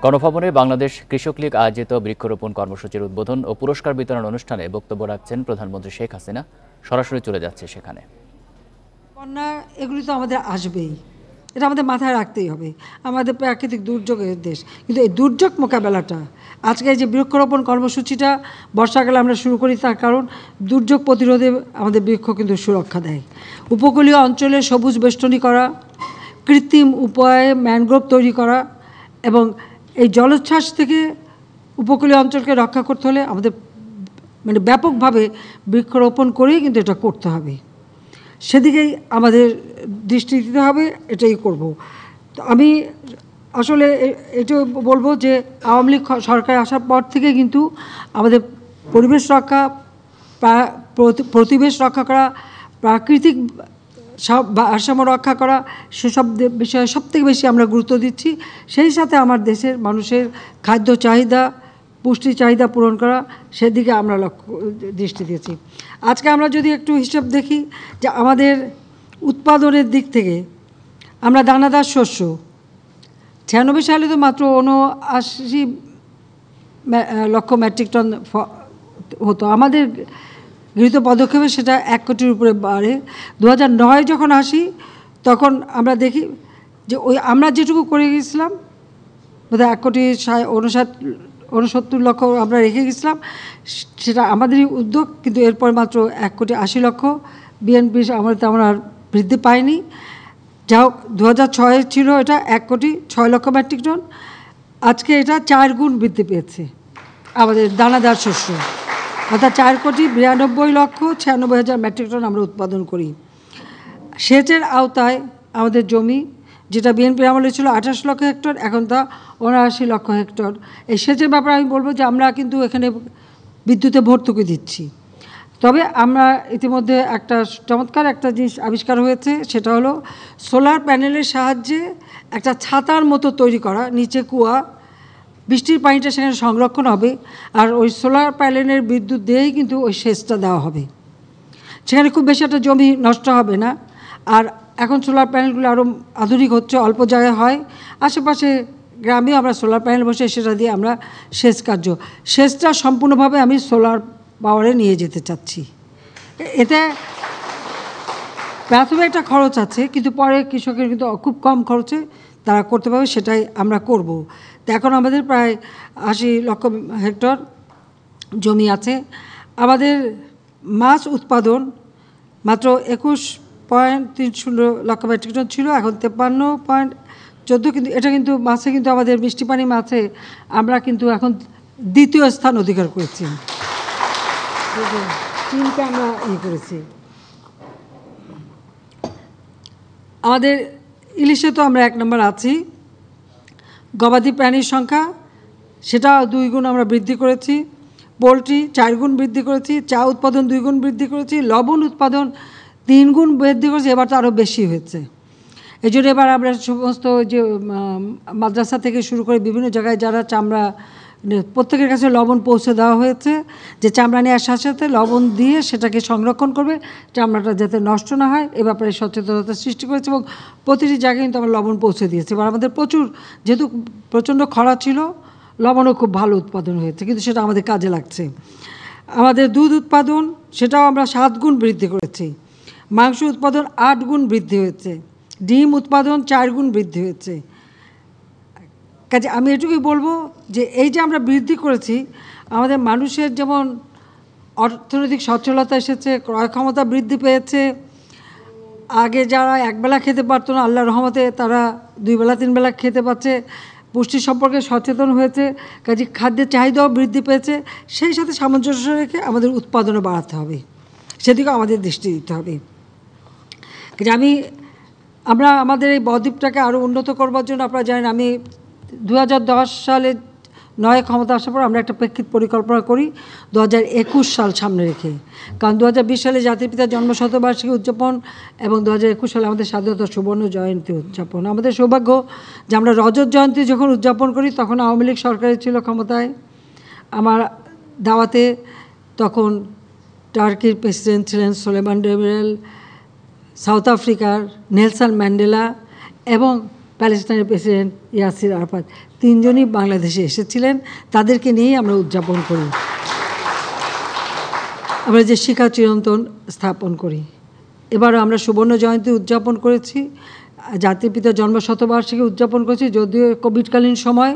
গণভবনে বাংলাদেশ কৃষক লীগ আয়োজিত বৃক্ষরোপণ কর্মসূচির উদ্বোধন ও পুরস্কার বিতরণ অনুষ্ঠানে বক্তব্য রাখছেন প্রধানমন্ত্রী শেখ হাসিনা। সরাসরি চলে যাচ্ছে সেখানে। বন্যা এগুলি তো আমাদের আসবেই, এটা আমাদের মাথায় রাখতেই হবে। আমাদের প্রাকৃতিক দুর্যোগের দেশ, কিন্তু এই দুর্যোগ মোকাবেলাটা আজকে যে বৃক্ষরোপণ কর্মসূচিটা বর্ষাকালে আমরা শুরু করি, তার কারণ দুর্যোগ প্রতিরোধে আমাদের বৃক্ষ কিন্তু সুরক্ষা দেয়। উপকূলীয় অঞ্চলে সবুজ বেষ্টনী করা, কৃত্রিম উপায়ে ম্যানগ্রোভ তৈরি করা এবং এই জলোচ্ছ্বাস থেকে উপকূলীয় অঞ্চলকে রক্ষা করতে হলে আমাদের ব্যাপকভাবে বৃক্ষরোপণ করেই কিন্তু এটা করতে হবে। সেদিকেই আমাদের দৃষ্টি দিতে হবে, এটাই করব। তো আমি আসলে এটাও বলবো যে আওয়ামী লীগ সরকার আসার পর থেকে কিন্তু আমাদের পরিবেশ রক্ষা, প্রতিবেশ রক্ষা করা, প্রাকৃতিক ভারসাম্য রক্ষা করা, সেসব বিষয়ে সবথেকে বেশি আমরা গুরুত্ব দিচ্ছি। সেই সাথে আমার দেশের মানুষের খাদ্য চাহিদা, পুষ্টি চাহিদা পূরণ করা, সেদিকে আমরা দৃষ্টি দিয়েছি। আজকে আমরা যদি একটু হিসাব দেখি যে আমাদের উৎপাদনের দিক থেকে আমরা দানাদার শস্য 96 সালে তো মাত্র 79 লক্ষ মেট্রিক টন হতো। আমাদের গৃহীত পদক্ষেপে সেটা 1 কোটির উপরে বাড়ে। 2009 যখন আসি তখন আমরা দেখি যে ওই আমরা যেটুকু করে গেছিলাম বোধহয় 1,69 লক্ষ আমরা রেখে গেছিলাম, সেটা আমাদেরই উদ্যোগ, কিন্তু এরপর মাত্র 1,80 লক্ষ। বিএনপি আমাদের তেমন আর বৃদ্ধি পায়নি। যা হোক 2006 ছিল এটা 1,06 লক্ষ মেট্রিক টন, আজকে এটা 4 গুণ বৃদ্ধি পেয়েছে আমাদের দানাদার শস্য, অর্থাৎ 4,92,96,000 মেট্রিক টন আমরা উৎপাদন করি। সেচের আওতায় আমাদের জমি, যেটা বিএনপির আমলে ছিল 28 লক্ষ হেক্টর, এখন তা 79 লক্ষ হেক্টর। এই সেচের ব্যাপারে আমি বলবো যে আমরা কিন্তু এখানে বিদ্যুতে ভর্তুকি দিচ্ছি। তবে আমরা ইতিমধ্যে একটা চমৎকার একটা জিনিস আবিষ্কার হয়েছে, সেটা হলো সোলার প্যানেলের সাহায্যে একটা ছাতার মতো তৈরি করা, নিচে কুয়া, বৃষ্টির পানিটা সেখানে সংরক্ষণ হবে, আর ওই সোলার প্যানেলের বিদ্যুৎ দিয়েই কিন্তু ওই সেচটা দেওয়া হবে। সেখানে খুব বেশি একটা জমি নষ্ট হবে না। আর এখন সোলার প্যানেলগুলো আরও আধুনিক হচ্ছে, অল্প জায়গায় হয়। আশেপাশে গ্রামে আমরা সোলার প্যানেল বসে সেটা দিয়ে আমরা সেচটা সম্পূর্ণভাবে আমি সোলার পাওয়ারে নিয়ে যেতে চাচ্ছি। এতে প্রথমে একটা খরচ আছে, কিন্তু পরে কৃষকের কিন্তু খুব কম খরচে তারা করতে পারবে, সেটাই আমরা করব। তো এখন আমাদের প্রায় 80 লক্ষ হেক্টর জমি আছে। আমাদের মাছ উৎপাদন মাত্র 21.30 লক্ষ মেট্রিক টন ছিল, এখন 53.14, কিন্তু এটা কিন্তু মাছে কিন্তু আমাদের মিষ্টি পানি মাছে আমরা কিন্তু এখন দ্বিতীয় স্থান অধিকার করেছি, চীনকে আমরা করেছি। আমাদের ইলিশে তো আমরা 1 নম্বর আছি। গবাদি প্রাণীর সংখ্যা সেটা 2 গুণ আমরা বৃদ্ধি করেছি। পোলট্রি 4 গুণ বৃদ্ধি করেছি। চা উৎপাদন 2 গুণ বৃদ্ধি করেছি। লবণ উৎপাদন 3 গুণ বৃদ্ধি করেছি। এবার তো আরও বেশি হয়েছে। এই জন্য এবার আমরা সমস্ত যে মাদ্রাসা থেকে শুরু করে বিভিন্ন জায়গায় যারা চামড়া, প্রত্যেকের কাছে লবণ পৌঁছে দেওয়া হয়েছে, যে চামড়া নেওয়ার সাথে সাথে লবণ দিয়ে সেটাকে সংরক্ষণ করবে, চামড়াটা যাতে নষ্ট না হয়, এ ব্যাপারে সচেতনতা সৃষ্টি করেছে এবং প্রতিটি জায়গায় কিন্তু আমরা লবণ পৌঁছে দিয়েছি। এবার আমাদের যেহেতু প্রচণ্ড খরা ছিল, লবণও খুব ভালো উৎপাদন হয়েছে, কিন্তু সেটা আমাদের কাজে লাগছে। আমাদের দুধ উৎপাদন সেটাও আমরা 7 গুণ বৃদ্ধি করেছি। মাংস উৎপাদন 8 গুণ বৃদ্ধি হয়েছে। ডিম উৎপাদন 4 গুণ বৃদ্ধি হয়েছে। কাজে আমি এটুকুই বলবো যে এই যে আমরা বৃদ্ধি করেছি, আমাদের মানুষের যেমন অর্থনৈতিক সচ্ছলতা এসেছে, ক্রয় ক্ষমতা বৃদ্ধি পেয়েছে। আগে যারা একবেলা খেতে পারতো না, আল্লাহর রহমতে তারা 2 বেলা 3 বেলা খেতে পাচ্ছে, পুষ্টি সম্পর্কে সচেতন হয়েছে, কাজে খাদ্যের চাহিদাও বৃদ্ধি পেয়েছে। সেই সাথে সামঞ্জস্য রেখে আমাদের উৎপাদনও বাড়াতে হবে, সেদিকেও আমাদের দৃষ্টি দিতে হবে। কাজে আমরা আমাদের এই বদ্বীপটাকে আরও উন্নত করবার জন্য, আপনারা জানেন আমি 2010 সালে 9 ক্ষমতা আসার পর আমরা একটা প্রেক্ষিত পরিকল্পনা করি 2021 সাল সামনে রেখে, কারণ 2020 সালে জাতির পিতার জন্মশতবার্ষিকী উদযাপন এবং 2021 সালে আমাদের স্বাধীনতা সুবর্ণ জয়ন্তী উদযাপন। আমাদের সৌভাগ্য যে আমরা রজত জয়ন্তী যখন উদযাপন করি তখন আওয়ামী লীগ সরকারে ছিল ক্ষমতায়। আমার দাওয়াতে তখন টার্কির প্রেসিডেন্ট ছিলেন সোলেমান ডেমিরেল, সাউথ আফ্রিকার নেলসন ম্যান্ডেলা এবং প্যালেস্টাইনের প্রেসিডেন্ট ইয়াসির আরাফাত, তিনজনই বাংলাদেশে এসেছিলেন। তাদেরকে নিয়েই আমরা উদযাপন করি। আমরা যে শিখা চিরন্তন স্থাপন করি। এবারও আমরা সুবর্ণ জয়ন্তী উদযাপন করেছি, জাতির পিতার জন্মশতবার্ষিকী উদযাপন করেছি, যদিও কোভিডকালীন সময়।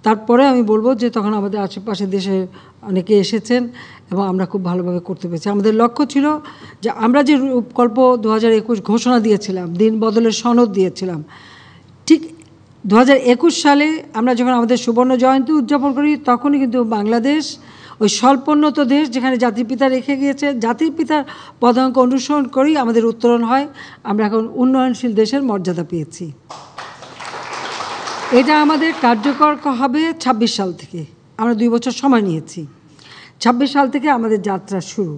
তারপরে আমি বলবো যে তখন আমাদের আশেপাশে দেশে অনেকে এসেছেন এবং আমরা খুব ভালোভাবে করতে পেরেছি। আমাদের লক্ষ্য ছিল যে আমরা যে রূপকল্প 2021 ঘোষণা দিয়েছিলাম, দিন বদলের সনদ দিয়েছিলাম, ঠিক 2021 সালে আমরা যখন আমাদের সুবর্ণ জয়ন্তী উদযাপন করি তখনই কিন্তু বাংলাদেশ ওই স্বল্পোন্নত দেশ যেখানে জাতির পিতা রেখে গিয়েছে, জাতির পিতার পদাঙ্ক অনুসরণ করেই আমাদের উত্তরণ হয়। আমরা এখন উন্নয়নশীল দেশের মর্যাদা পেয়েছি। এটা আমাদের কার্যকর হবে 26 সাল থেকে। আমরা 2 বছর সময় নিয়েছি। 26 সাল থেকে আমাদের যাত্রা শুরু।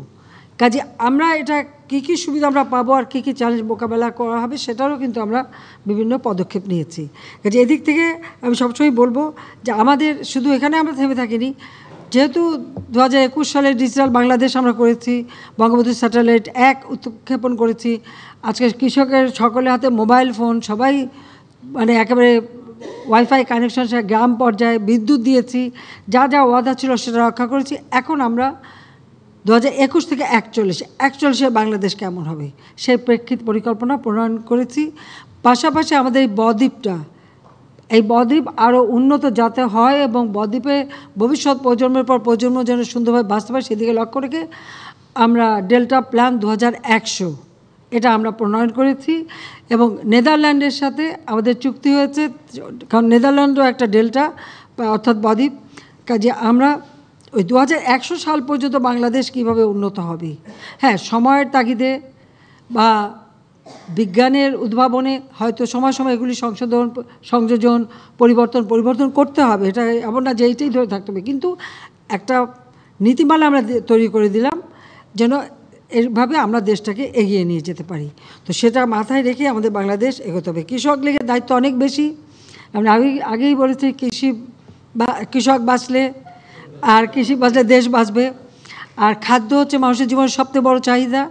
কাজে আমরা এটা কী কী সুবিধা আমরা পাবো আর কী কী চ্যালেঞ্জ মোকাবেলা করা হবে সেটারও কিন্তু আমরা বিভিন্ন পদক্ষেপ নিয়েছি। কাজে এদিক থেকে আমি সবসময় বলবো যে আমাদের শুধু এখানে আমরা থেমে থাকিনি। যেহেতু 2021 সালে ডিজিটাল বাংলাদেশ আমরা করেছি, বঙ্গবন্ধু স্যাটেলাইট 1 উৎক্ষেপণ করেছি, আজকে কৃষকের সকলের হাতে মোবাইল ফোন, সবাই মানে একেবারে ওয়াইফাই কানেকশন, গ্রাম পর্যায়ে বিদ্যুৎ দিয়েছি, যা যা ওয়াদা ছিল সেটা রক্ষা করেছি। এখন আমরা 2021 থেকে 41-এ বাংলাদেশ কেমন হবে সেই প্রেক্ষিত পরিকল্পনা প্রণয়ন করেছি। পাশাপাশি আমাদের এই বদ্বীপ আরও উন্নত যাতে হয় এবং বদ্বীপে ভবিষ্যৎ প্রজন্মের পর প্রজন্ম যেন সুন্দরভাবে বাঁচতে পারে সেদিকে লক্ষ্য রেখে আমরা ডেল্টা প্ল্যান 2100 এটা আমরা প্রণয়ন করেছি এবং নেদারল্যান্ডের সাথে আমাদের চুক্তি হয়েছে, কারণ নেদারল্যান্ডও একটা ডেল্টা অর্থাৎ বদ্বীপ। কাজে আমরা ওই 2100 সাল পর্যন্ত বাংলাদেশ কিভাবে উন্নত হবে, হ্যাঁ সময়ের তাগিদে বা বিজ্ঞানের উদ্ভাবনে হয়তো সময় সময় এগুলি সংযোজন পরিবর্তন করতে হবে। এটা এমন না যে এইটাই ধরে থাকতে হবে, কিন্তু একটা নীতিমালা আমরা তৈরি করে দিলাম যেন এইভাবে আমরা দেশটাকে এগিয়ে নিয়ে যেতে পারি। তো সেটা মাথায় রেখে আমাদের বাংলাদেশ এগোতে হবে। কৃষক লীগের দায়িত্ব অনেক বেশি। আমরা আগেই বলেছি কৃষক বাঁচলে আর কৃষি বাঁচলে দেশ বাঁচবে। আর খাদ্য হচ্ছে মানুষের জীবনের সবচেয়ে বড় চাহিদা,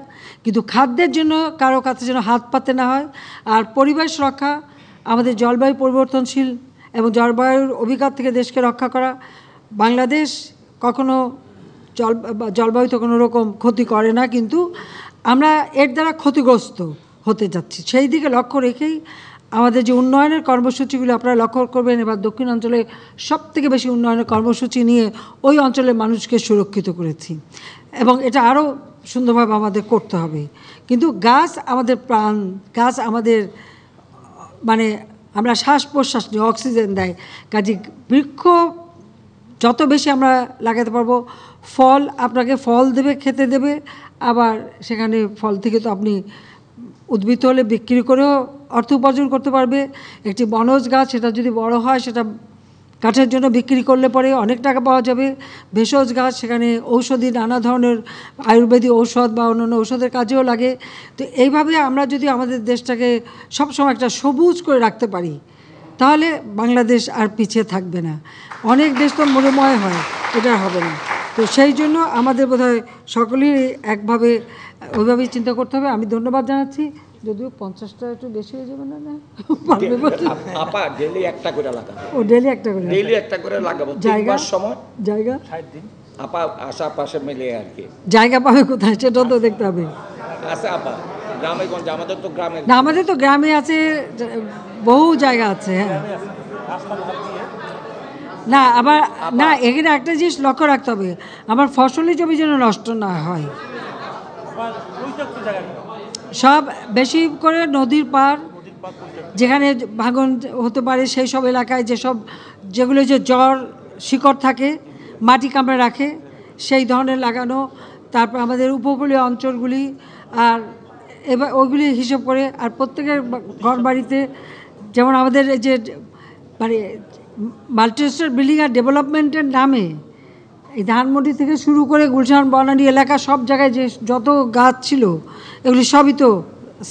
কিন্তু খাদ্যের জন্য কারো কাছে যেন হাত পাতে না হয়। আর পরিবেশ রক্ষা, আমাদের জলবায়ু পরিবর্তনশীল এবং জলবায়ুর অভিঘাত থেকে দেশকে রক্ষা করা। বাংলাদেশ কখনো জলবায়ুতে কোনো রকম ক্ষতি করে না, কিন্তু আমরা এর দ্বারা ক্ষতিগ্রস্ত হতে যাচ্ছি। সেই দিকে লক্ষ্য রেখেই আমাদের যে উন্নয়নের কর্মসূচিগুলো আপনারা লক্ষ্য করবেন, এবার দক্ষিণাঞ্চলে সবথেকে বেশি উন্নয়নের কর্মসূচি নিয়ে ওই অঞ্চলের মানুষকে সুরক্ষিত করেছি এবং এটা আরও সুন্দরভাবে আমাদের করতে হবে। কিন্তু গাছ আমাদের প্রাণ, গাছ আমাদের মানে আমরা শ্বাস প্রশ্বাস নিয়ে অক্সিজেন দেয়। কাজে বৃক্ষ যত বেশি আমরা লাগাতে পারবো, ফল আপনাকে ফল দেবে, খেতে দেবে, আবার সেখানে ফল থেকে তো আপনি উদ্ভিদ হলে বিক্রি করেও অর্থ উপার্জন করতে পারবে। একটি বনজ গাছ সেটা যদি বড় হয় সেটা কাঠের জন্য বিক্রি করলে পরে অনেক টাকা পাওয়া যাবে। ভেষজ গাছ সেখানে ঔষধি নানা ধরনের আয়ুর্বেদিক ঔষধ বা অন্যান্য ঔষধের কাজেও লাগে। তো এইভাবে আমরা যদি আমাদের দেশটাকে সবসময় একটা সবুজ করে রাখতে পারি তাহলে বাংলাদেশ আর পিছিয়ে থাকবে না। অনেক দেশ তো মরুময় হয়, এটা হবে না। তো সেই জন্য আমাদের বোধহয় সকলেই একভাবে ওইভাবেই চিন্তা করতে হবে। আমি ধন্যবাদ জানাচ্ছি, যদিও 50টা একটু বেশি হয়ে যাবে না আপা ডেইলি একটা করে লাগাবো। ও ডেইলি একটা করে লাগাবো। জায়গা সময় জায়গা 60 দিন আপা আশাপাশে মিলে আর কি। জায়গা পাবে কোথায় সেটাও তো দেখতে হবে। আচ্ছা আপা গ্রামে গঞ্জে আমাদের তো গ্রামে আছে, বহু জায়গা আছে। হ্যাঁ না আবার না, এখানে একটা জিনিস লক্ষ্য রাখতে হবে, আমার ফসলি জমি যেন নষ্ট না হয়। সব বেশি করে নদীর পাড় যেখানে ভাঙন হতে পারে সেই সব এলাকায় যেগুলো যে জ্বর শিকড় থাকে, মাটি কামড়ে রাখে, সেই ধরনের লাগানো। তারপর আমাদের উপকূলীয় অঞ্চলগুলি আর এবার ওইগুলি হিসেব করে, আর প্রত্যেকের ঘর বাড়িতে যেমন আমাদের এই যে মানে মাল্টিস্টার বিল্ডিং আর ডেভেলপমেন্টের নামে এই ধানমন্ডি থেকে শুরু করে গুলশান বনানী এলাকা সব জায়গায় যে যত গাছ ছিল এগুলি সবই তো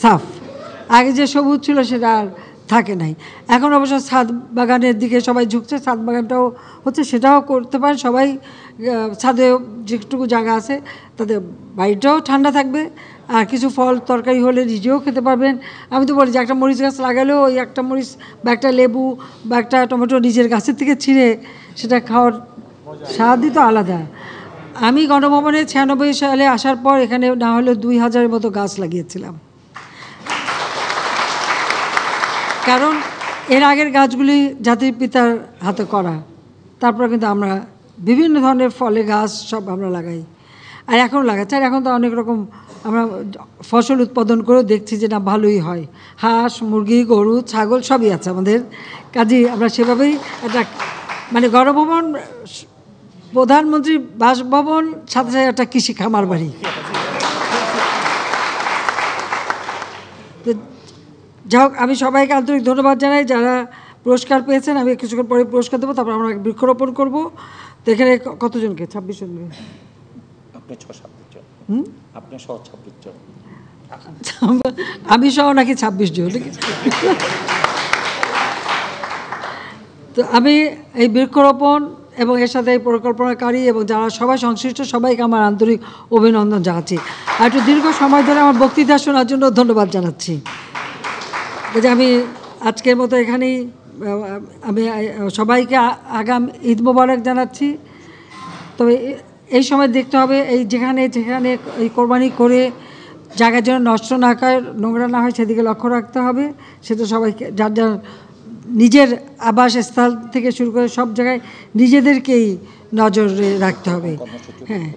সাফ। আগে যে সবুজ ছিল সেটা আর থাকে নাই। এখন অবশ্য ছাদ বাগানের দিকে সবাই ঝুঁকছে, ছাদ বাগানটাও হচ্ছে, সেটাও করতে পারে সবাই। ছাদে যেটুকু জায়গা আছে তাদের বাড়িটাও ঠান্ডা থাকবে, আর কিছু ফল তরকারি হলে নিজেও খেতে পারবেন। আমি তো বলি যে একটা মরিচ গাছ লাগালেও ওই একটা মরিচ বা একটা লেবু বা একটা টমেটো নিজের গাছের থেকে ছিঁড়ে সেটা খাওয়ার স্বাদই তো আলাদা। আমি গণভবনে 96 সালে আসার পর এখানে না হলেও 2000-এর মতো গাছ লাগিয়েছিলাম, কারণ এর আগের গাছগুলি জাতির পিতার হাতে করা। তারপর কিন্তু আমরা বিভিন্ন ধরনের ফলের গাছ সব আমরা লাগাই, আর এখন লাগাচ্ছি। আর এখন তো অনেক রকম আমরা ফসল উৎপাদন করেও দেখছি যে না ভালোই হয়। হাঁস, মুরগি, গরু, ছাগল সবই আছে আমাদের। কাজেই আমরা সেভাবেই একটা মানে গণভবন, প্রধানমন্ত্রী বাসভবন, সাথে সাথে একটা কৃষি খামার বাড়ি। তো যাই হোক, আমি সবাইকে আন্তরিক ধন্যবাদ জানাই যারা পুরস্কার পেয়েছেন। আমি কিছুক্ষণ পরে পুরস্কার দেবো, তারপর আমরা বৃক্ষরোপণ করবো। তো এখানে কতজনকে? 26 জনকে। আপনি 26 জন, আপনি সহ 26 জন, আমি সহ নাকি 26 জন? তো আমি এই বৃক্ষরোপণ এবং এর সাথে এই পরিকল্পনাকারী এবং যারা সবাই সংশ্লিষ্ট সবাইকে আমার আন্তরিক অভিনন্দন জানাচ্ছি। আর একটু দীর্ঘ সময় ধরে আমার বক্তৃতা শোনার জন্য ধন্যবাদ জানাচ্ছি। যে আমি আজকের মতো এখানেই আমি সবাইকে আগাম ঈদ মোবারক জানাচ্ছি। তবে এই সময় দেখতে হবে এই যেখানে যেখানে এই কোরবানি করে জায়গা যেন নষ্ট না হয়, নোংরা না হয়, সেদিকে লক্ষ্য রাখতে হবে। সেটা সবাইকে যার যার নিজের আবাসস্থল থেকে শুরু করে সব জায়গায় নিজেদেরকেই নজরে রাখতে হবে। হ্যাঁ,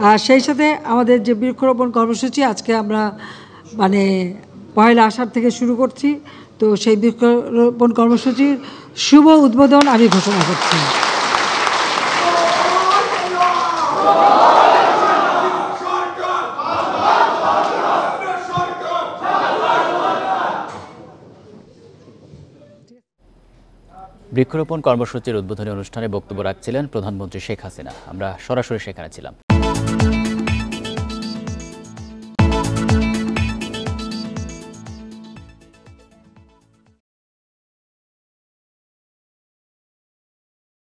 আর সেই সাথে আমাদের যে বৃক্ষরোপণ কর্মসূচি আজকে আমরা মানে 1 আষাঢ় থেকে শুরু করছি। তো সেই বৃক্ষরোপণ কর্মসূচির শুভ উদ্বোধন আমি ঘোষণা করছি। বৃক্ষরোপণ কর্মসূচির উদ্বোধনী অনুষ্ঠানে বক্তব্য রাখছিলেন প্রধানমন্ত্রী শেখ হাসিনা। আমরা সরাসরি সেখানে ছিলাম।